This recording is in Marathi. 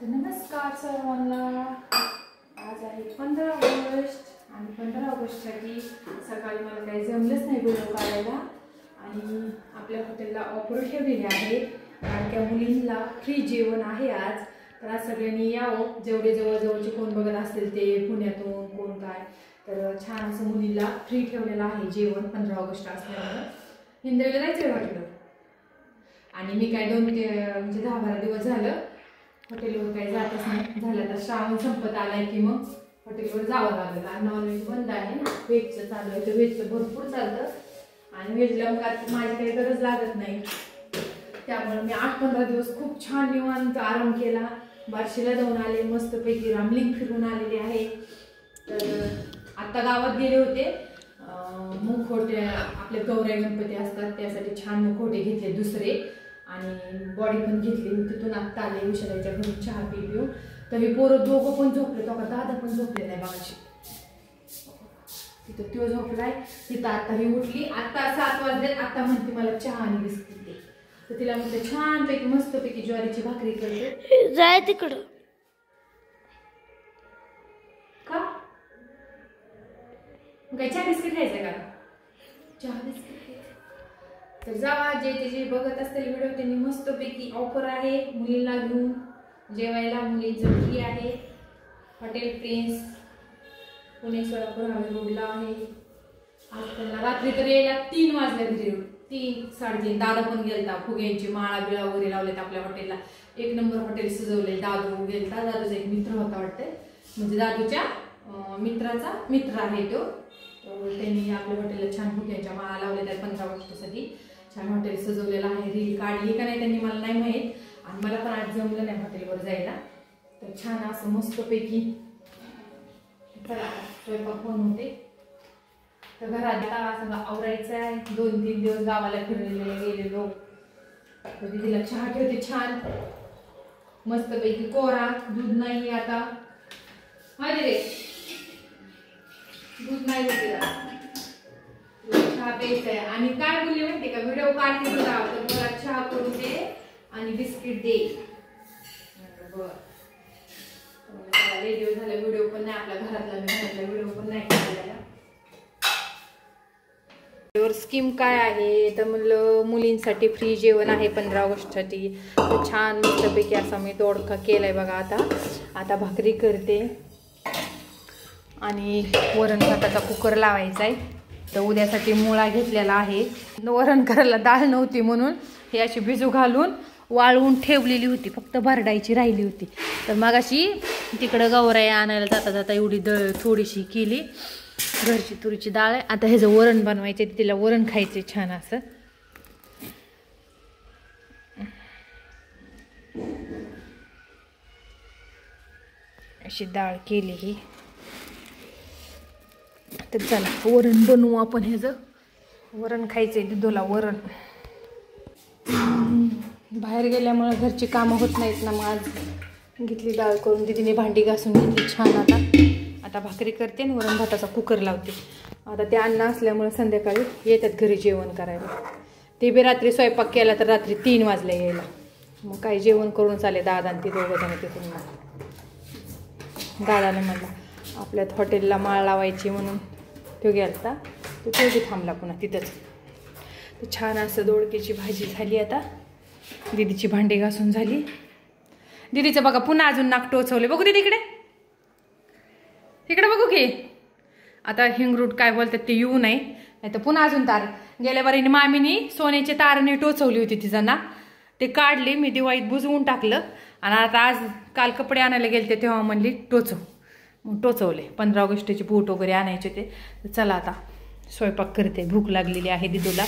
नमस्कार सर्वांना। आज आहे 15 ऑगस्ट आणि 15 ऑगस्टसाठी सकाळी मला काही जमलंच नाही व्हिडिओ काढायला आणि आपल्या हॉटेलला ऑफर ठेवलेली आहे। लाडक्या मुलींना फ्री जेवण आहे आज, तर आज सगळ्यांनी यावं। जेवढे जवळजवळचे कोण बघत असतील ते पुण्यातून कोण काय, तर छान असं मुलींना फ्री ठेवलेलं आहे जेवण 15 ऑगस्ट असल्यामुळे। हिंदवीला जायचं वाटलं आणि मी काय 10-12 दिवस झालं हॉटेलवर काही जातच नाही। झालं तर श्रावण संपत आलाय की मग हॉटेलवर जावं लागलं। आज नॉनव्हेज बंद आहे ना, व्हेजचं चालू आहे, तर व्हेजचं भरपूर चालतं आणि व्हेजला मग आता माझी काही गरज लागत नाही, त्यामुळे मी 8-15 दिवस खूप छान निवांत आराम केला। बार्शीला जाऊन आले, मस्तपैकी रामलिंग फिरून आलेले आहे। तर आता गावात गेले होते, मुखवटे आपले गौराई गणपती असतात त्यासाठी छान मुखवटे घेतले दुसरे आणि बॉडी पण घेतली। तिथून आत्ता आले विशालाच्या घरी चहा पिऊन, तर हे पोरं दोघं पण झोपले, तो दादा पण झोपले नाही बाबाची, तिथं तो झोपलाय, तिथं आता ही उठली। आता 7 वाजले, आता म्हणते मला चहा आणि बिस्किट दे, तर तिला म्हटलं छानपैकी मस्तपैकी ज्वारीची भाकरी करते, जाय तिकडं का काय चहा बिस्किट खायचं का? चहा बिस्किट तर जावा, जे बघत असतील व्हिडिओ त्यांनी मस्तपैकी ऑफर आहे मुलींना घेऊन जेवायला। मुलींचं फ्री आहे, hotel prince Pune Solapur highway रोडला आहे। आज त्यांना रात्री तर यायला 3 वाजले, घरी 3-3:30 दादा पण गेलता, फुग्यांची माळा बिळा वगैरे लावलेत आपल्या हॉटेलला, 1 नंबर हॉटेल सजवले। दादू गेलता, दादूचा एक मित्र होता वाटतं, म्हणजे दादूच्या मित्राचा मित्र आहे तो, त्यांनी आपल्या हॉटेलला छान फुग्यांच्या माळा लावल्या त्या 15 ऑगस्टसाठी। छान हॉटेल सजवलेलं आहे, रील काढली का नाही त्यांनी मला नाही माहीत, आणि मला पण आज जमलं नाही हॉटेलवर जायला, तर छान असं मस्तपैकी स्वयंपाक बनवते। तर घरात सगळं आवरायचं आहे, 2-3 दिवस गावाला फिरलेले गेलेलो, तर तिला चहा ठेवते छान मस्तपैकी कोरा, दूध नाही आता, रे दूध नाही होते, चहा प्यायचा आहे। आणि काय बोलले माहिती का, व्हिडिओ काढते तुला तर मला चहा करून दे आणि बिस्किट दे, बरं लय दिवस झाले व्हिडिओ पण नाही आपल्या घरातला व्हिडिओ पण नाही केलेला। स्कीम काय आहे तर म्हणलं मुलींसाठी फ्री जेवण आहे 15 ऑगस्टसाठी, तर छान मस्तपैकी असा मी दोडका केलाय बघा। आता भाकरी करते आणि वरण भाताचा कुकर लावायचा आहे, तर उद्यासाठी मुळा घेतलेला आहे। वरण करायला डाळ नव्हती म्हणून ही अशी भिजू घालून वाळवून ठेवलेली होती, फक्त भरडायची राहिली होती, तर मग अशी तिकडं गौराई आणायला जाता जाता एवढी थोडीशी केली, घरची तुरीची डाळ आहे। आता ह्याचं वरण बनवायचे, तिला वरण खायचे छान असं। अशी डाळ केली ही, तर चला वरण बनवू आपण। ह्याचं वरण खायचंय दिदूला, वरण बाहेर गेल्यामुळे घरची कामं होत नाहीत ना, मग आज घेतली डाळ करून, दीदीने भांडी घासून घेतली छान। आता भाकरी करते आणि वरण भाताचा कुकर लावते। आता ते अन्न असल्यामुळे संध्याकाळी येतात घरी जेवण करायला, ते बी रात्री स्वयंपाक केला तर रात्री 3 वाजले यायला, मग काही जेवण करून चाले दादा आणि ते दोघं जण तिथून। दादाने म्हणला आपल्यात हॉटेलला माळ लावायची म्हणून तो गेलता, तो तेवढी थांबला पुन्हा तिथंच। तर छान असं दोडक्याची भाजी झाली, आता दीदीची भांडी घासून झाली। दीदीचं बघा पुन्हा अजून नाक टोचवले, बघू दीदी इकडे बघू की, आता हिंगरूट काय बोलतात ते येऊ नये, नाही तर पुन्हा अजून तार। गेल्या बारीने मामीनी सोन्याचे तारने टोचवली होती तिचा नाक, ते काढले मी दिवाळीत बुजवून टाकलं, आणि आता काल कपडे आणायला गेलते तेव्हा म्हणली टोचव, मग टोचवले। 15 ऑगस्टचे बूट वगैरे आणायचे ते, चला आता स्वयंपाक करते, भूक लागलेली आहे दिदूला।